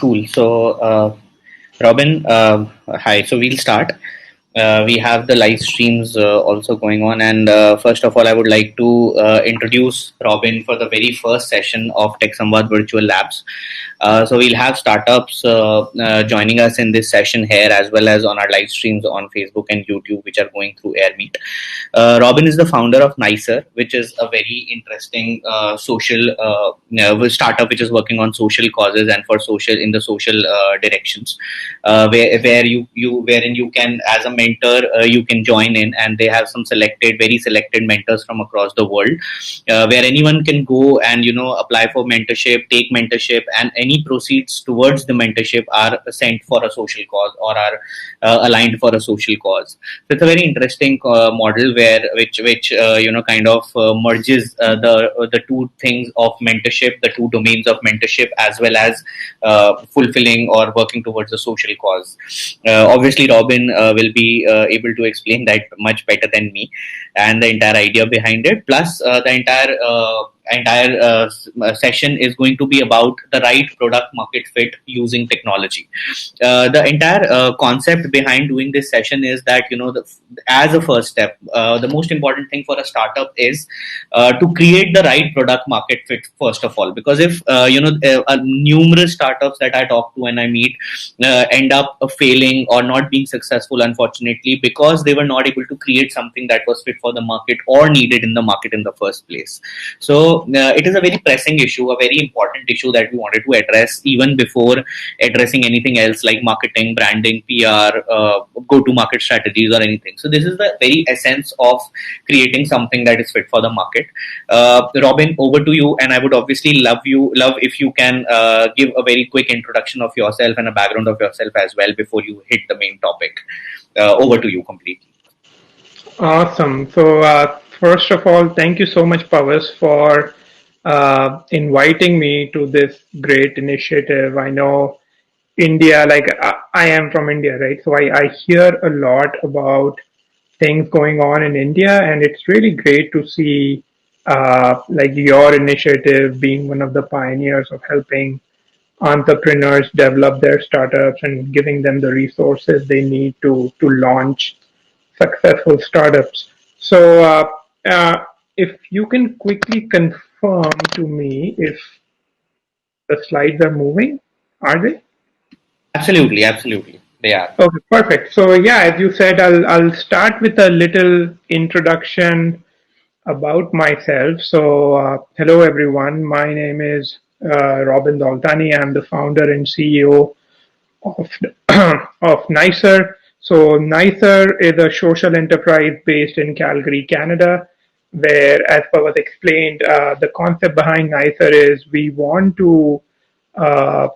Cool. So, Robin, hi. So we'll start. We have the live streams also going on, and first of all, I would like to introduce Robin for the very first session of TechSamvad Virtual Labs. So we'll have startups joining us in this session here, as well as on our live streams on Facebook and YouTube, which are going through AirMeet. Robin is the founder of Nicer, which is a very interesting social startup which is working on social causes and for social in the social directions, where you wherein you can, as a mentor, you can join in, and they have some very selected mentors from across the world, where anyone can go and apply for mentorship, take mentorship, and any proceeds towards the mentorship are sent for a social cause or are aligned for a social cause. So it's a very interesting model where which kind of merges the two things of mentorship, the two domains of mentorship, as well as fulfilling or working towards a social cause. Obviously, Robin will be able to explain that much better than me, and the entire idea behind it. Plus, the entire session is going to be about the right product market fit using technology. The entire concept behind doing this session is that as a first step, the most important thing for a startup is to create the right product market fit first of all, because if numerous startups that I talk to and I meet end up failing or not being successful, unfortunately, because they were not able to create something that was fit for the market or needed in the market in the first place. So it is a very pressing issue, a very important issue that we wanted to address even before addressing anything else like marketing, branding, PR, go-to-market strategies, or anything. So this is the very essence of creating something that is fit for the market. Robin, over to you, and I would obviously love if you can give a very quick introduction of yourself and a background of yourself as well before you hit the main topic. Over to you completely. Awesome. So, first of all, thank you so much, Pavas, for inviting me to this great initiative. I know India, like I am from India, right? So I hear a lot about things going on in India, and it's really great to see like your initiative being one of the pioneers of helping entrepreneurs develop their startups and giving them the resources they need to launch successful startups. So, if you can quickly confirm to me if the slides are moving, are they? Absolutely, they are. Okay, perfect. So, yeah, as you said, I'll start with a little introduction about myself. So, hello everyone. My name is Robin Daultani. I'm the founder and CEO of of Nicer. So Nicer is a social enterprise based in Calgary, Canada, where, as Pawas explained, the concept behind Nicer is we want to uh,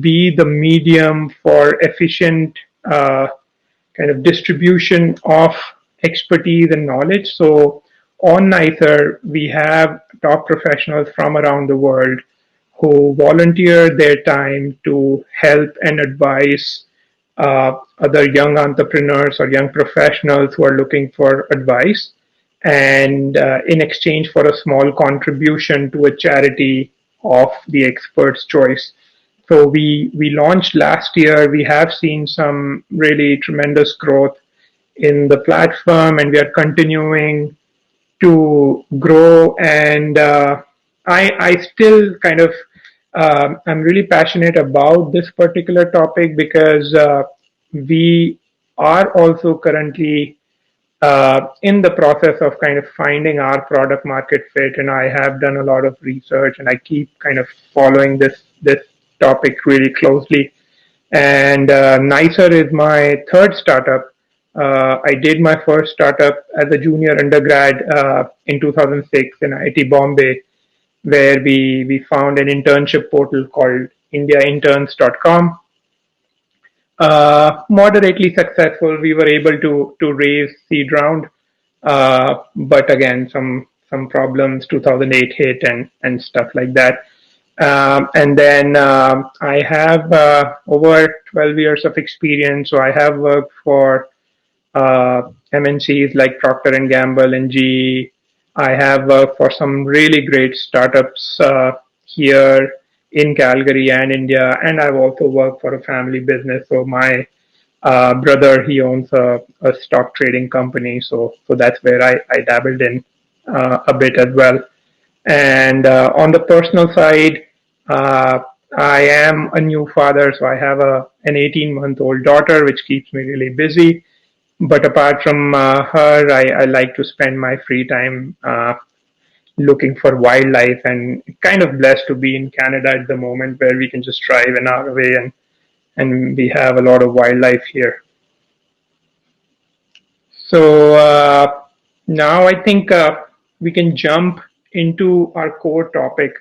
be the medium for efficient kind of distribution of expertise and knowledge. So on Nicer, we have top professionals from around the world who volunteer their time to help and advise other young entrepreneurs or young professionals who are looking for advice, and in exchange for a small contribution to a charity of the expert's choice. So we launched last year. We have seen some really tremendous growth in the platform, and we are continuing to grow. And I still kind of I'm really passionate about this particular topic because we are also currently in the process of kind of finding our product market fit, and I have done a lot of research, and I keep kind of following this topic really closely. And Nicer is my third startup. I did my first startup as a junior undergrad in 2006 in IIT Bombay, where we found an internship portal called indiainterns.com. Moderately successful. We were able to raise seed round, but again some problems. 2008 hit and stuff like that. And then I have over 12 years of experience. So I have worked for MNCs like Procter and Gamble and GE. I have worked for some really great startups here in Calgary and India, and I've also worked for a family business. So my brother, he owns a stock trading company, so that's where I dabbled in a bit as well. And on the personal side, uh, I am a new father, so I have an 18-month-old daughter, which keeps me really busy. But apart from her, I like to spend my free time looking for wildlife, and kind of blessed to be in Canada at the moment where we can just drive an hour away, and we have a lot of wildlife here. So now I think we can jump into our core topic,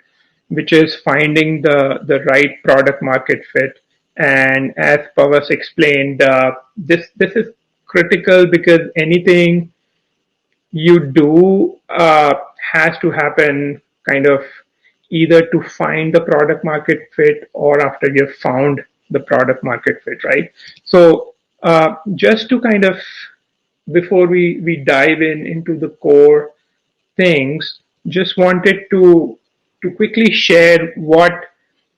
which is finding the right product market fit. And as Pavas explained, this is critical because anything you do has to happen kind of either to find the product market fit or after you've found the product market fit, right? So just to kind of before we dive in into the core things, just wanted to quickly share what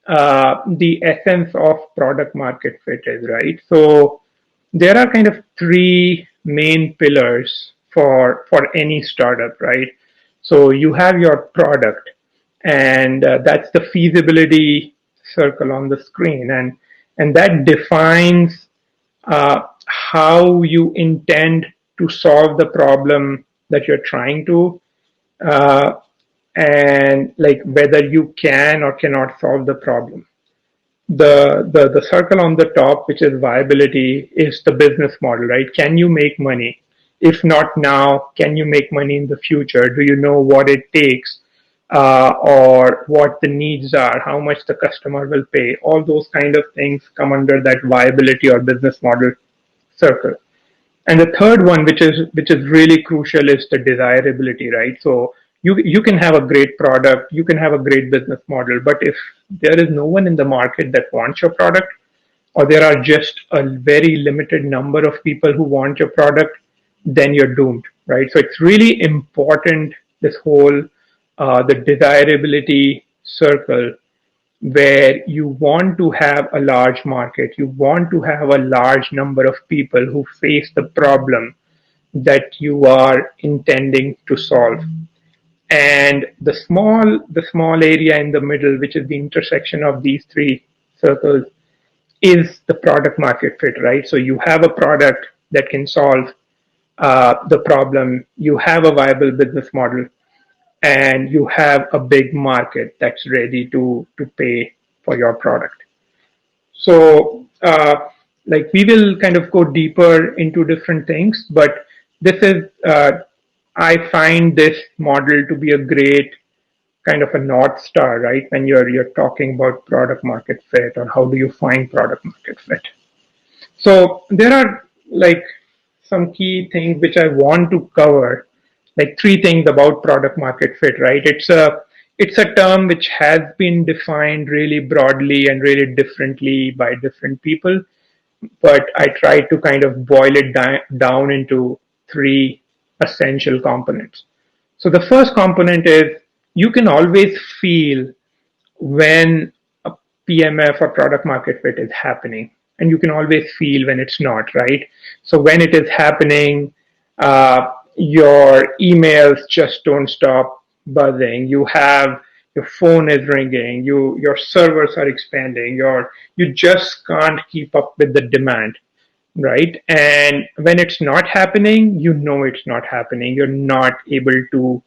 the essence of product market fit is, right? So there are kind of three main pillars for any startup, right? So you have your product, and that's the feasibility circle on the screen, and that defines how you intend to solve the problem that you're trying to, uh, and like whether you can or cannot solve the problem. The circle on the top, which is viability, is the business model, right? Can you make money? If not now, can you make money in the future? Do you know what it takes, or what the needs are? How much the customer will pay? All those kind of things come under that viability or business model circle. And the third one, which is really crucial, is the desirability, right? So you can have a great product, you can have a great business model, but if there is no one in the market that wants your product, or there are just a very limited number of people who want your product, then you're doomed, right? So it's really important, this whole the desirability circle, where you want to have a large market, you want to have a large number of people who face the problem that you are intending to solve. And the small area in the middle, which is the intersection of these three circles, is the product market fit, right? So you have a product that can solve the problem, you have a viable business model, and you have a big market that's ready to pay for your product. So, like we will kind of go deeper into different things, but this is, I find this model to be a great kind of a north star, right? When you're talking about product market fit, or how do you find product market fit. So there are like some key things which I want to cover, like three things about product market fit, right? It's a term which has been defined really broadly and really differently by different people, but I try to kind of boil it down into three essential components. So the first component is you can always feel when a PMF or product market fit is happening, and you can always feel when it's not, right? So when it is happening, your emails just don't stop buzzing. You have your phone is ringing. Your servers are expanding. You just can't keep up with the demand, right? And when it's not happening, you know it's not happening. You're not able to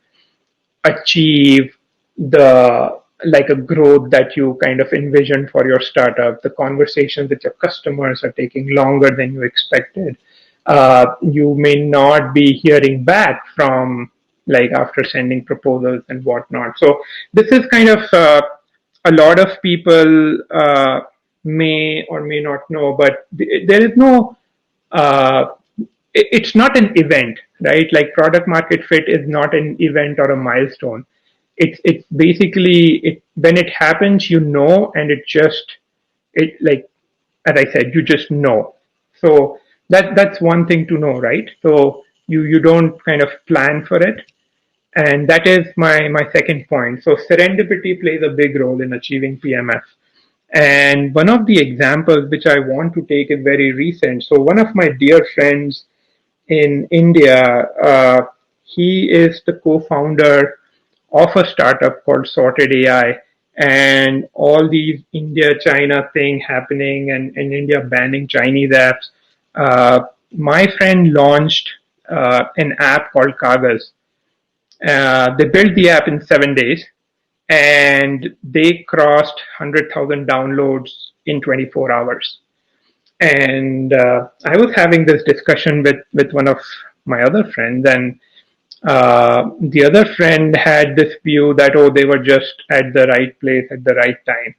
achieve the like a growth that you kind of envisioned for your startup. The conversations with your customers are taking longer than you expected. You may not be hearing back from, like, after sending proposals and whatnot. So this is kind of a lot of people may or may not know, but there is no uh, it's not an event, right? Like product market fit is not an event or a milestone. It's basically it when it happens, you know, and it like, as I said, you just know. So that's one thing to know, right? So you don't kind of plan for it. And that is my second point. So serendipity plays a big role in achieving PMF. And one of the examples which I want to take is very recent. So one of my dear friends in India, he is the co-founder of a startup called Sorted AI. And all these India-China thing happening and India banning Chinese apps. My friend launched an app called Kagaz. They built the app in 7 days, and they crossed 100,000 downloads in 24 hours. And I was having this discussion with one of my other friends, and the other friend had this view that, oh, they were just at the right place at the right time,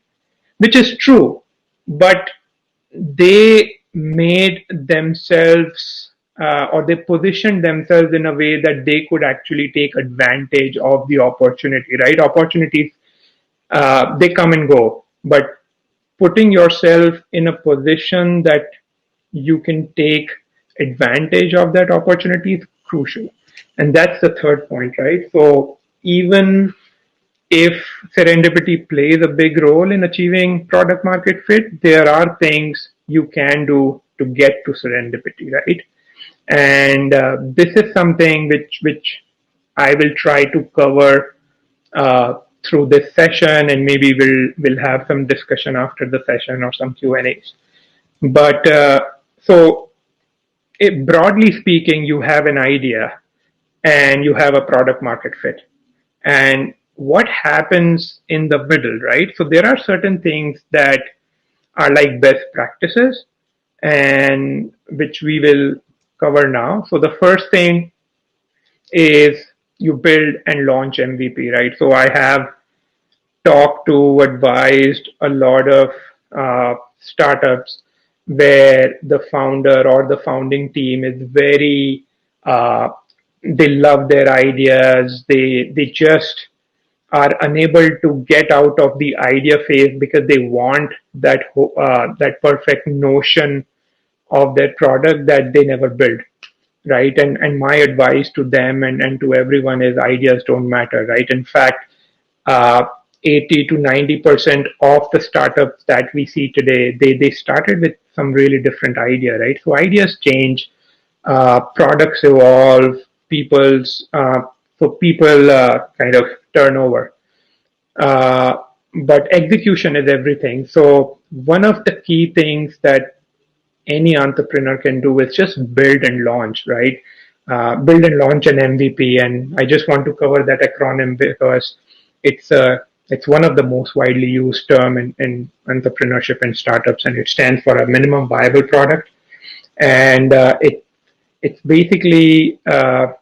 which is true. But they made themselves or they positioned themselves in a way that they could actually take advantage of the opportunity, right? Opportunities, they come and go, but putting yourself in a position that you can take advantage of that opportunity is crucial. And that's the third point, right? So even if serendipity plays a big role in achieving product market fit, there are things you can do to get to serendipity, right? And this is something which I will try to cover through this session, and maybe we'll have some discussion after the session or some Q and A's. But so, broadly speaking, you have an idea and you have a product market fit. And what happens in the middle, right? So there are certain things that are like best practices and which we will cover now. So the first thing is you build and launch MVP, right? So I have talked to, advised a lot of startups where the founder or the founding team is very, they love their ideas. They just are unable to get out of the idea phase because they want that perfect notion of their product that they never build, right? And my advice to them and to everyone is ideas don't matter, right? In fact, uh, 80 to 90% of the startups that we see today, they started with some really different idea, right? So ideas change, products evolve, people kind of turn over. Uh, but execution is everything. So one of the key things that any entrepreneur can do is just build and launch, right? Build and launch an MVP, and I just want to cover that acronym because it's one of the most widely used term in entrepreneurship and startups, and it stands for a minimum viable product. And it's basically a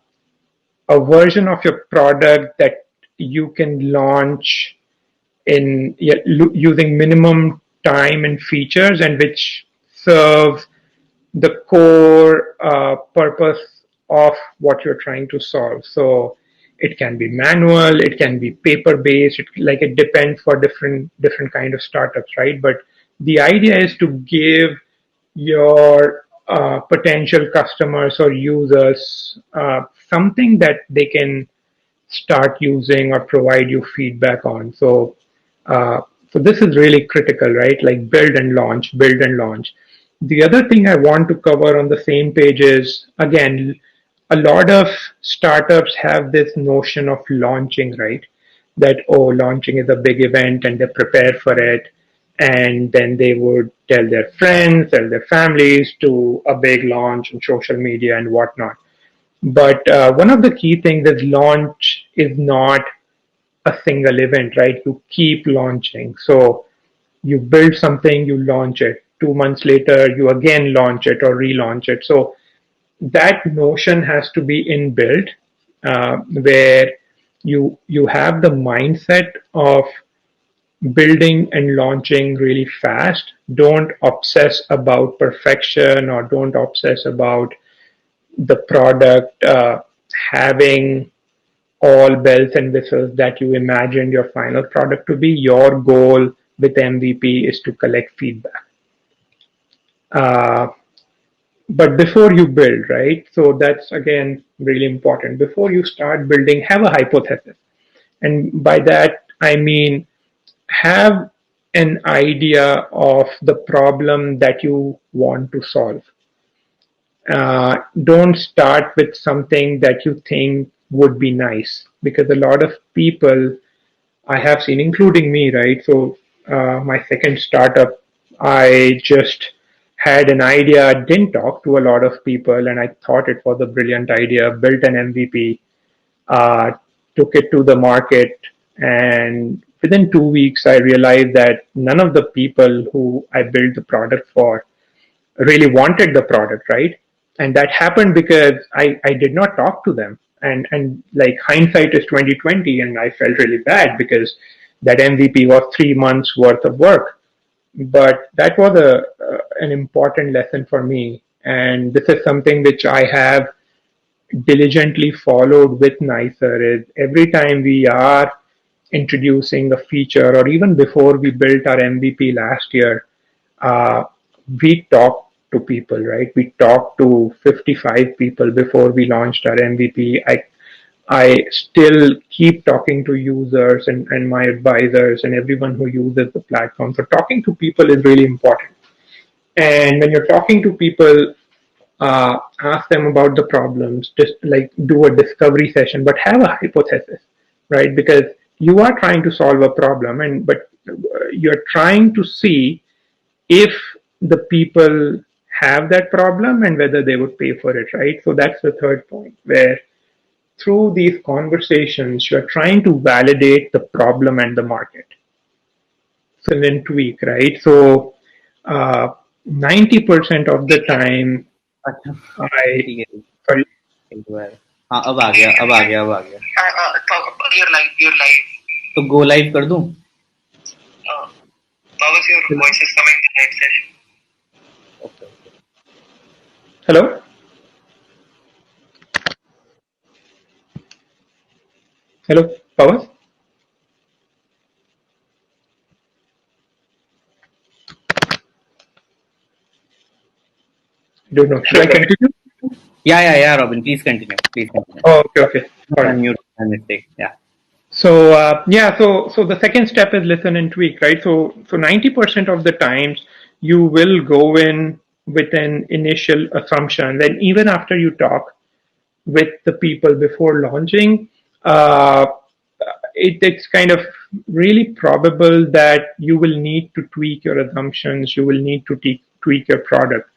version of your product that you can launch in using minimum time and features, and which serves the core purpose of what you're trying to solve. So it can be manual, it can be paper based, it depends for different kind of startups, right? But the idea is to give your potential customers or users something that they can start using or provide you feedback on. Uh, so this is really critical, right? Like build and launch, build and launch. The other thing I want to cover on the same page is, again, a lot of startups have this notion of launching, right? That, oh, launching is a big event and they prepare for it. And then they would tell their friends, tell their families to a big launch on social media and whatnot. But one of the key things is launch is not a single event, right? You keep launching. So you build something, you launch it. 2 months later, you again launch it or relaunch it. So that notion has to be inbuilt, where you have the mindset of building and launching really fast. Don't obsess about perfection or don't obsess about the product having all bells and whistles that you imagined your final product to be. Your goal with MVP is to collect feedback. Uh, But before you build, right? So that's again really important. Before you start building, have a hypothesis. And by that, I mean have an idea of the problem that you want to solve. Don't start with something that you think would be nice, because a lot of people I have seen, including me, right? So, my second startup, I just had an idea, didn't talk to a lot of people, and I thought it was a brilliant idea, built an MVP, uh, took it to the market, and within 2 weeks, I realized that none of the people who I built the product for really wanted the product, right? And that happened because I did not talk to them. And like hindsight is 2020, and I felt really bad because that MVP was 3 months worth of work. But that was a an important lesson for me, and this is something which I have diligently followed with Nicer. Is every time we are introducing a feature, or even before we built our MVP last year, uh, we talked to people, right? We talked to 55 people before we launched our MVP. I still keep talking to users and my advisors and everyone who uses the platform. So talking to people is really important. And when you're talking to people, ask them about the problems, just like do a discovery session, but have a hypothesis, right? Because you are trying to solve a problem, and but you're trying to see if the people have that problem and whether they would pay for it, right? So that's the third point, where through these conversations, you're trying to validate the problem and the market. So then tweak, right? So 90% of the time, अच्छा I ठीक है sorry. एक बार हाँ अब आ गया अब आ गया अब आ गया You're live. You're live. तो गो लाइव कर दूं How is your voice is coming in live session? Okay Hello? Hello, Pawan? I don't know. Should I continue? yeah Robin please continue Oh, okay. All right. unmute my mistake yeah So so the second step is listen and tweak, right? So 90% of the times you will go in with an initial assumption. Then even after you talk with the people before launching, uh, it's kind of really probable that you will need to tweak your assumptions. You will need to tweak your product.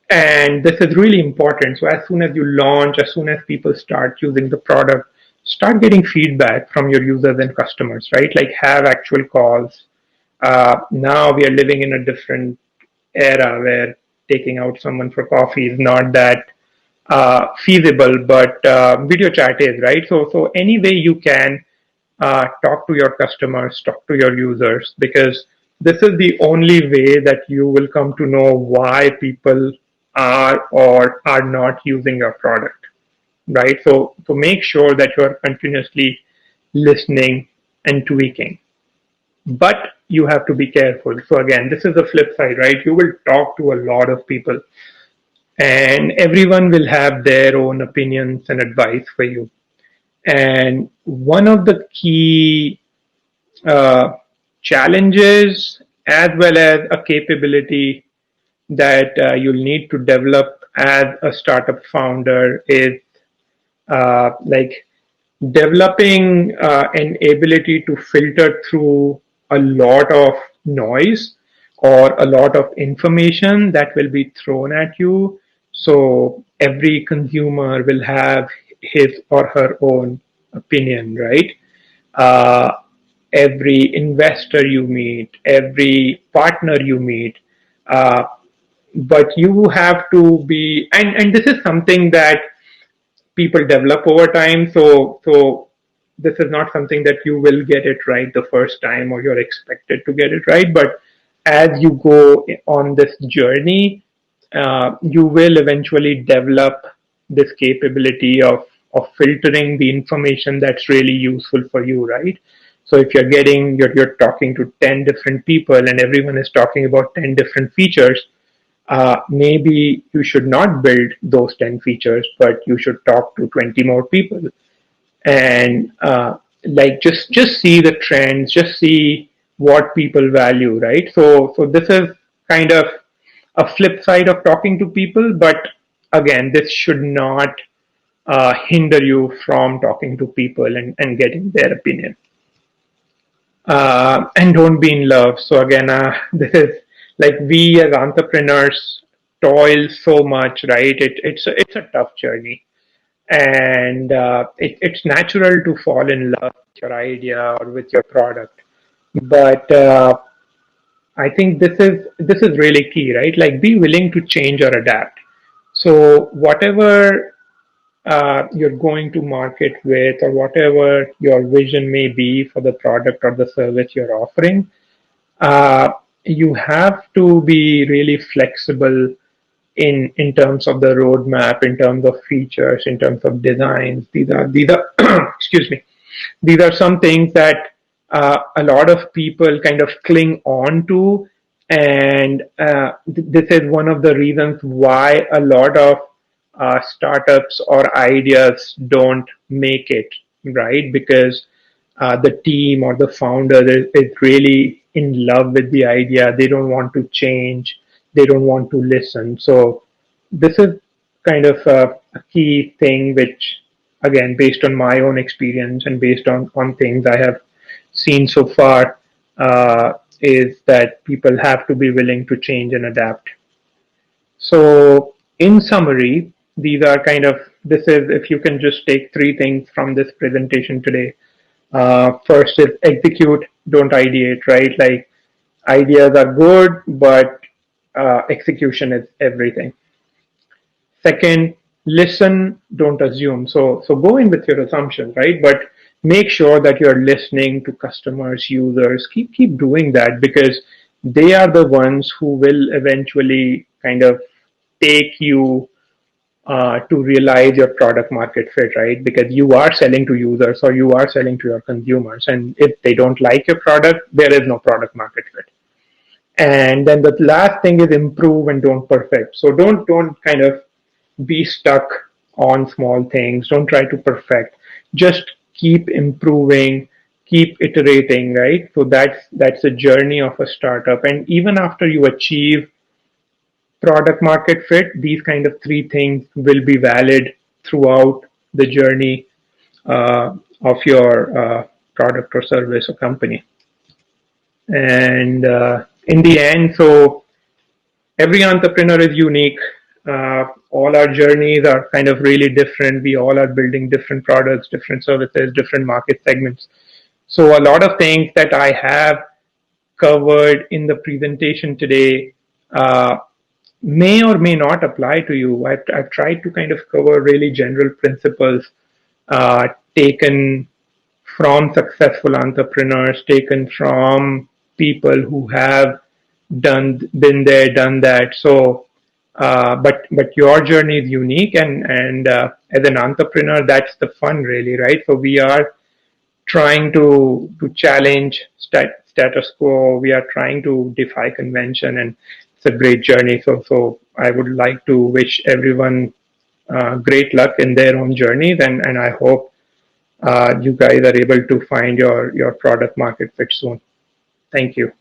And this is really important. So as soon as you launch, as soon as people start using the product, start getting feedback from your users and customers, right? Like have actual calls. Now we are living in a different era where taking out someone for coffee is not that feasible, but video chat is, right? So any way you can talk to your customers, talk to your users, because this is the only way that you will come to know why people are or are not using your product, right? So make sure that you are continuously listening and tweaking. But you have to be careful. So again, this is the flip side, right? You will talk to a lot of people, and everyone will have their own opinions and advice for you. And one of the key uh, challenges, as well as a capability that you'll need to develop as a startup founder, is like developing an ability to filter through a lot of noise or a lot of information that will be thrown at you. So every consumer will have his or her own opinion, right? Uh, every investor you meet, every partner you meet, uh, but you have to be, and this is something that people develop over time. So this is not something that you will get it right the first time or you're expected to get it right. But as you go on this journey, you will eventually develop this capability of filtering the information that's really useful for you, right? So if you're talking to 10 different people and everyone is talking about 10 different features, maybe you should not build those 10 features, but you should talk to 20 more people and like just see the trends, just see what people value, right? So this is kind of a flip side of talking to people, but again, this should not hinder you from talking to people and getting their opinion. And don't be in love. So again, this is like we as entrepreneurs toil so much, right? It's a tough journey, and it's natural to fall in love with your idea or with your product. But I think this is really key, right? Like be willing to change or adapt. So whatever you're going to market with, or whatever your vision may be for the product or the service you're offering, uh, you have to be really flexible in terms of the roadmap, in terms of features, in terms of designs. These are excuse me. These are some things that a lot of people kind of cling on to, and this is one of the reasons why a lot of startups or ideas don't make it, right? Because the team or the founder is really in love with the idea. They don't want to change. They don't want to listen. So this is kind of a key thing, which again, based on my own experience and based on things I have seen so far, is that people have to be willing to change and adapt. So, in summary, these are kind of this is if you can just take three things from this presentation today. First is execute, don't ideate, right? Like ideas are good, but execution is everything. Second, listen, don't assume. So go in with your assumption, right? But make sure that you're listening to customers, users. Keep doing that because they are the ones who will eventually kind of take you to realize your product market fit, right? Because you are selling to users or you are selling to your consumers, and if they don't like your product, there is no product market fit. And then the last thing is improve and don't perfect. So don't kind of be stuck on small things. Don't try to perfect. Just keep improving, keep iterating, right? So that's a journey of a startup. And even after you achieve product market fit, these kind of three things will be valid throughout the journey of your product or service or company. And in the end, so every entrepreneur is unique. All our journeys are kind of really different. We all are building different products, different services, different market segments. So a lot of things that I have covered in the presentation today may or may not apply to you. I've tried to kind of cover really general principles taken from successful entrepreneurs, taken from people who have been there, done that. So, but your journey is unique, and as an entrepreneur, that's the fun, really, right? So we are trying to challenge status quo. We are trying to defy convention, and it's a great journey. So I would like to wish everyone great luck in their own journeys, and I hope you guys are able to find your product market fit soon. Thank you.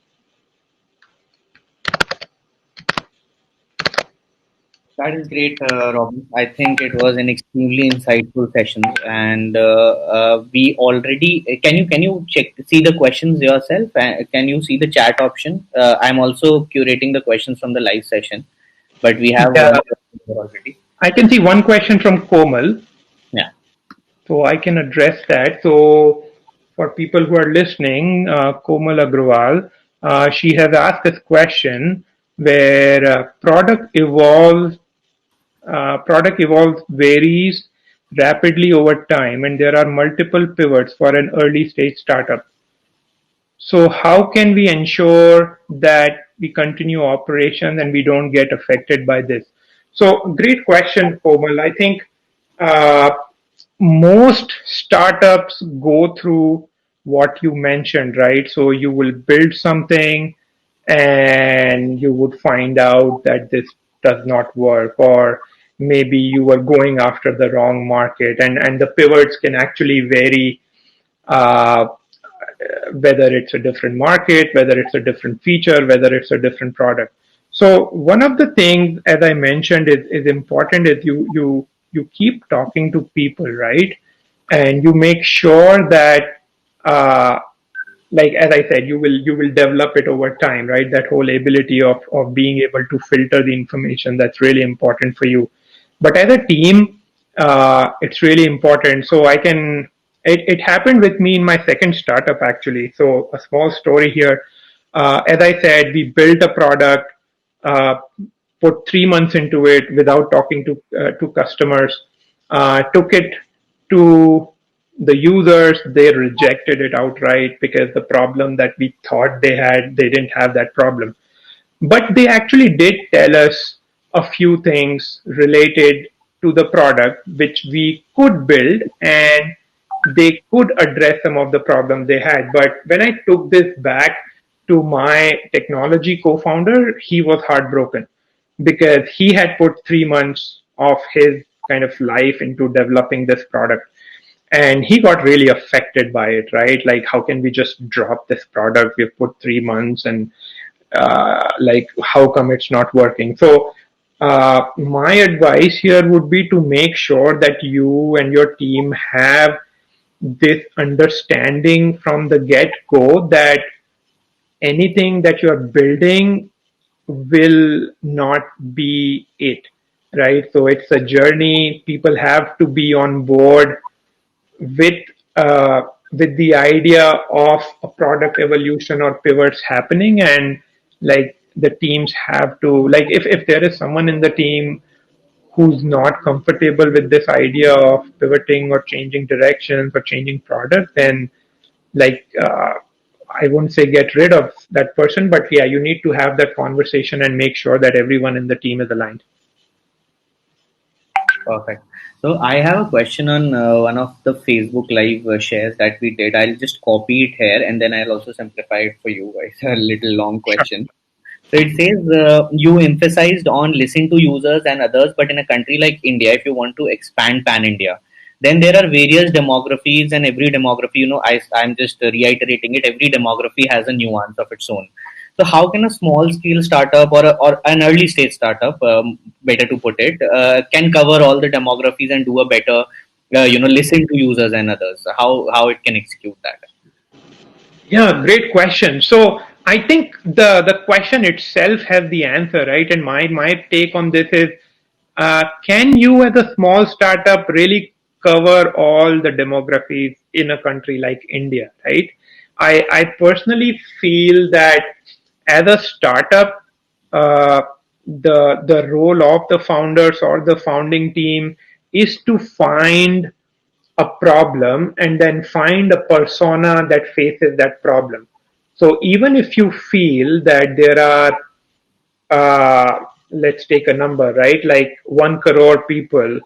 That is great, Robin. I think it was an extremely insightful session, and we already can you see the questions yourself? Can you see the chat option? I'm also curating the questions from the live session, but we have Yeah, one question here already. I can see one question from Komal, Yeah. so I can address that. So for people who are listening, Komal Agrawal, she has asked this question where product evolves varies rapidly over time, and there are multiple pivots for an early stage startup. So how can we ensure that we continue operations and we don't get affected by this? So great question, Komal. I think uh, most startups go through what you mentioned, right? So you will build something, and you would find out that this does not work, or maybe you were going after the wrong market, and the pivots can actually vary, uh, whether it's a different market, whether it's a different feature, whether it's a different product. So one of the things, as I mentioned, is important is you keep talking to people, right? And you make sure that, like as I said, you will develop it over time, right? That whole ability of being able to filter the information, that's really important for you. But as a team, it's really important. So I can. It happened with me in my second startup actually. So a small story here. As I said, we built a product, uh, put 3 months into it without talking to customers. Took it to the users. They rejected it outright because the problem that we thought they had, they didn't have that problem. But they actually did tell us a few things related to the product which we could build, and they could address some of the problems they had. But when I took this back to my technology co-founder, he was heartbroken because he had put 3 months of his kind of life into developing this product, and he got really affected by it, right? Like, how can we just drop this product? We've put 3 months, and like, how come it's not working? So my advice here would be to make sure that you and your team have this understanding from the get go that anything that you're building will not be it, right? So it's a journey. People have to be on board with uh, with the idea of a product evolution or pivots happening, and like the teams have to, like, if there is someone in the team who's not comfortable with this idea of pivoting or changing directions or changing product, then like I wouldn't say get rid of that person, but yeah, you need to have that conversation and make sure that everyone in the team is aligned. Perfect. So I have a question on one of the Facebook Live shares that we did. I'll just copy it here and then I'll also simplify it for you. It's a little long question. So it says you emphasized on listening to users and others, but in a country like India, if you want to expand pan India, then there are various demographies, and every demography, I'm just reiterating it. Every demography has a nuance of its own. So how can a small scale startup or an early stage startup, better to put it, can cover all the demographies and do a better, listen to users and others? How it can execute that? Yeah, great question. So I think the question itself has the answer, right? And my take on this is, can you as a small startup really cover all the demographies in a country like India, right? I personally feel that as a startup, uh, the role of the founders or the founding team is to find a problem and then find a persona that faces that problem. So even if you feel that there are, let's take a number, right? Like 1 crore people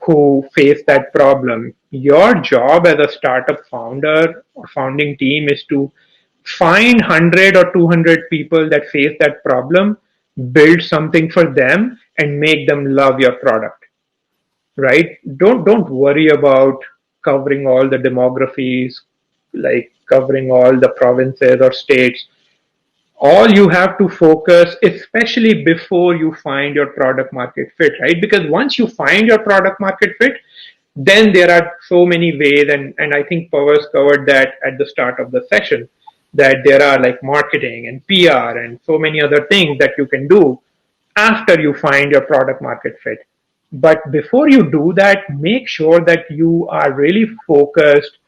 who face that problem. Your job as a startup founder or founding team is to find 100 or 200 people that face that problem, build something for them, and make them love your product, right? Don't worry about covering all the demographies, like covering all the provinces or states. All you have to focus, especially before you find your product market fit, right? Because once you find your product market fit, then there are so many ways, and I think Powers covered that at the start of the session, that there are like marketing and PR and so many other things that you can do after you find your product market fit. But before you do that, make sure that you are really focused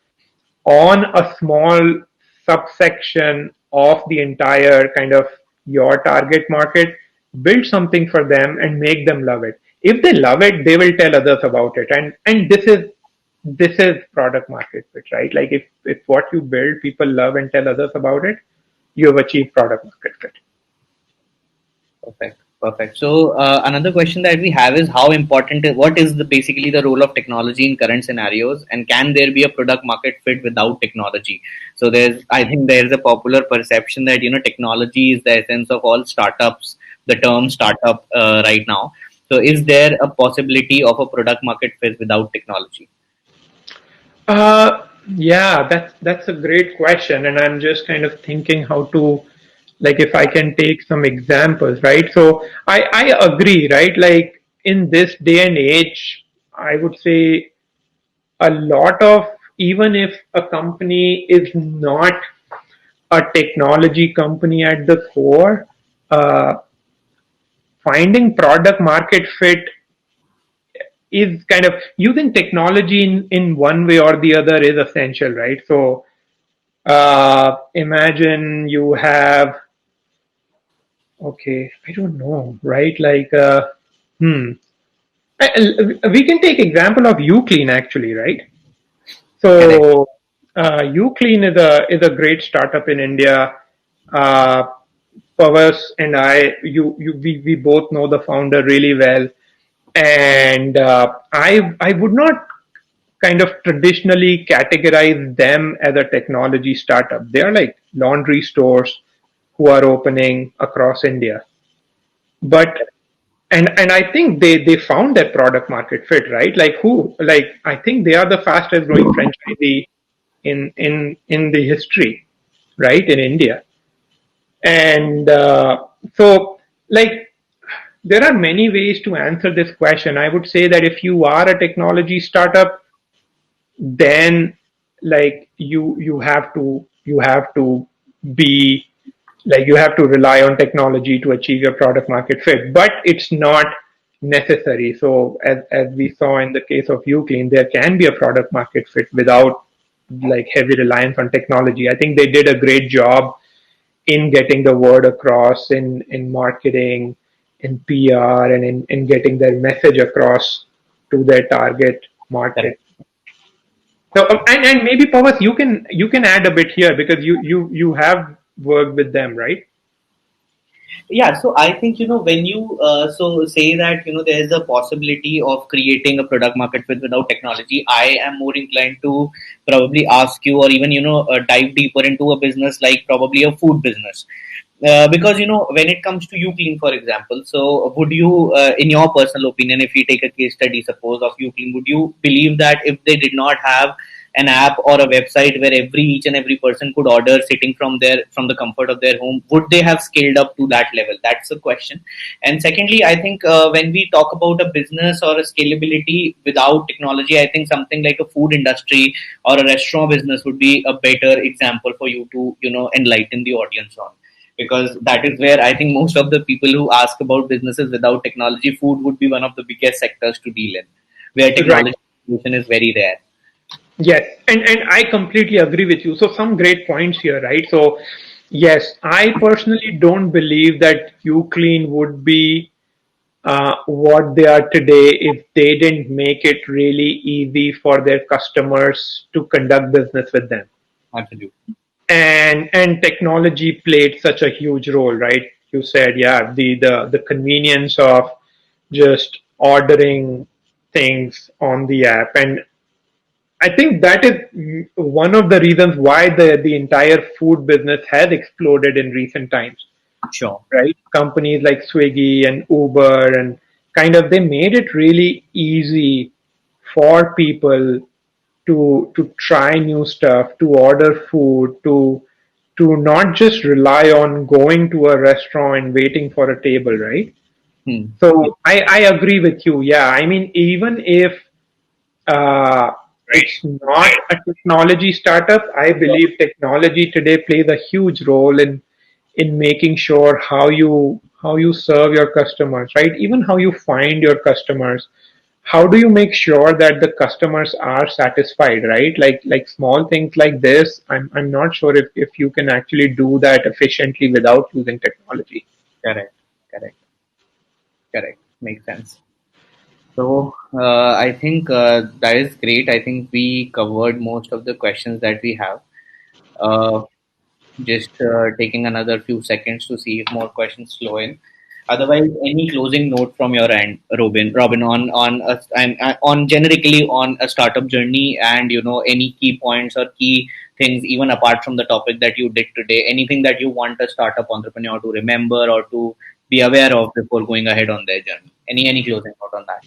on a small subsection of the entire kind of your target market, build something for them and make them love it. If they love it, they will tell others about it. And this is product market fit, right? Like, if what you build people love and tell others about it, you have achieved product market fit. Perfect. Perfect. So another question that we have is how important what is the basically the role of technology in current scenarios, and can there be a product market fit without technology? So I think there's a popular perception that technology is the essence of all startups. The term startup right now. So is there a possibility of a product market fit without technology? Yeah, that's a great question, and I'm just kind of thinking how to, like, if I can take some examples, right? So I agree, right? Like in this day and age, I would say a lot of, even if a company is not a technology company at the core, uh, finding product market fit is kind of using technology in one way or the other is essential, right? So imagine you have, okay, I don't know, right? Like, hmm, we can take example of uClean actually, right? Correct. So uClean is a great startup in India. Uh, Pavas and I, we both know the founder really well, and I would not kind of traditionally categorize them as a technology startup. They are like laundry stores who are opening across India. But and I think they found that product market fit, right? Like who, like I think they are the fastest growing franchisee in the history, right, in India. And so like there are many ways to answer this question. I would say that if you are a technology startup, then like you have to be, like you have to rely on technology to achieve your product market fit, but it's not necessary. So as we saw in the case of uClean, there can be a product market fit without like heavy reliance on technology. I think they did a great job in getting the word across in marketing, in PR, and in getting their message across to their target market. Correct. So and maybe Pavas, you can add a bit here because you have worked with them, right? Yeah, so I think when you so say that there is a possibility of creating a product market fit without technology, I am more inclined to probably ask you, or even dive deeper into a business like probably a food business. Because when it comes to Uclean, for example, so would you, in your personal opinion, if we take a case study, suppose of Uclean, would you believe that if they did not have an app or a website where each and every person could order sitting from the comfort of their home, would they have scaled up to that level? That's the question. And secondly, I think when we talk about a business or a scalability without technology, I think something like a food industry or a restaurant business would be a better example for you to enlighten the audience on, because that is where I think most of the people who ask about businesses without technology, food would be one of the biggest sectors to deal in, where Right. technology solution is very rare. Yes, and I completely agree with you. So some great points here, right? So yes, I personally don't believe that uClean would be what they are today if they didn't make it really easy for their customers to conduct business with them. Absolutely. And technology played such a huge role, right? You said, yeah, the convenience of just ordering things on the app. And I think that is one of the reasons why the entire food business has exploded in recent times, Sure. right? Companies like Swiggy and Uber and kind of they made it really easy for people to try new stuff, to order food, to not just rely on going to a restaurant and waiting for a table, right? Hmm. So I agree with you. Yeah, I mean, even if uh, it's not a technology startup, I believe technology today plays a huge role in making sure how you serve your customers, right? Even how you find your customers. How do you make sure that the customers are satisfied, right? Like small things like this, I'm not sure if you can actually do that efficiently without using technology. Correct. Correct. Correct. Makes sense. So I think that is great. I think we covered most of the questions that we have. Uh, just taking another few seconds to see if more questions flow in. Otherwise, any closing note from your end, Robin, on generically on a startup journey, and any key points or key things, even apart from the topic that you did today, anything that you want a startup entrepreneur to remember or to be aware of before going ahead on their journey. Any closing note on that?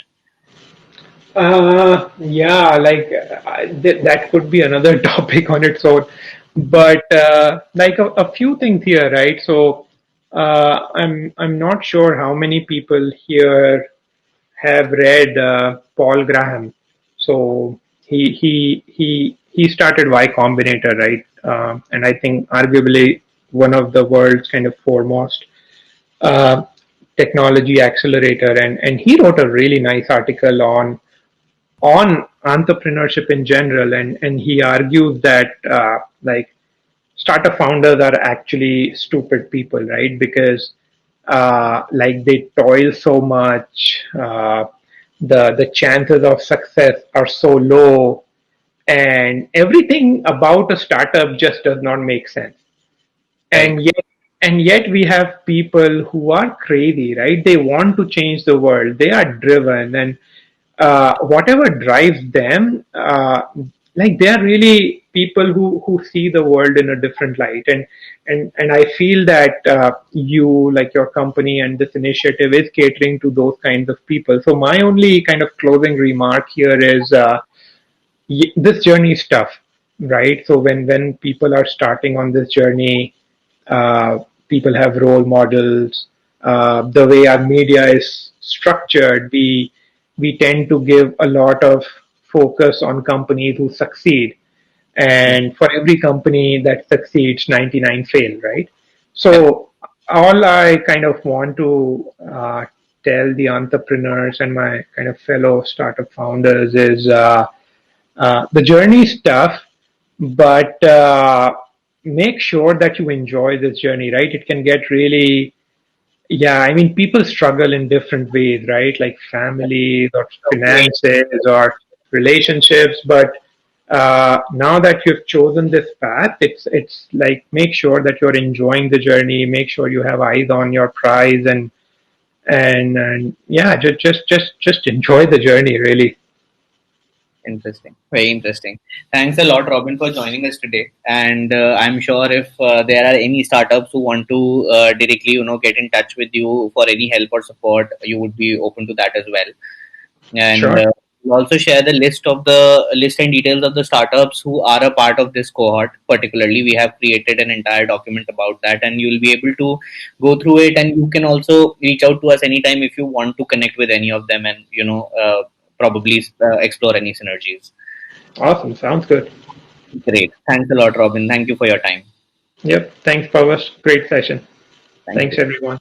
Yeah, like that could be another topic on its own, but like a few things here, right? So I'm not sure how many people here have read Paul Graham. So he started Y Combinator, right? And I think arguably one of the world's kind of foremost uh, technology accelerator, and he wrote a really nice article on entrepreneurship in general, and he argues that like startup founders are actually stupid people, right? Because like they toil so much, the chances of success are so low, and everything about a startup just does not make sense. Right. And yet and yet we have people who are crazy, right? They want to change the world, they are driven, and whatever drives them, like they are really people who see the world in a different light. And I feel that you, like your company and this initiative, is catering to those kinds of people. So my only kind of closing remark here is this journey is tough, right? So when people are starting on this journey, uh, people have role models. The way our media is structured, we tend to give a lot of focus on companies who succeed, and for every company that succeeds, 99 fail, right? So all I kind of want to tell the entrepreneurs and my kind of fellow startup founders is the journey is tough, but make sure that you enjoy this journey, right? It can get really, yeah, I mean, people struggle in different ways, right? Like families or finances or relationships. But now that you've chosen this path, it's like make sure that you're enjoying the journey. Make sure you have eyes on your prize, and yeah, just enjoy the journey, really. Interesting. Very interesting. Thanks a lot, Robin, for joining us today. And I'm sure if there are any startups who want to directly, get in touch with you for any help or support, you would be open to that as well. And Sure. we'll also share the list and details of the startups who are a part of this cohort. Particularly, we have created an entire document about that, and you'll be able to go through it. And you can also reach out to us anytime if you want to connect with any of them, and probably explore any synergies. Awesome. Sounds good. Great. Thanks a lot, Robin. Thank you for your time. Yep. Thanks, Pavas. Great session. Thank Thanks, you. everyone.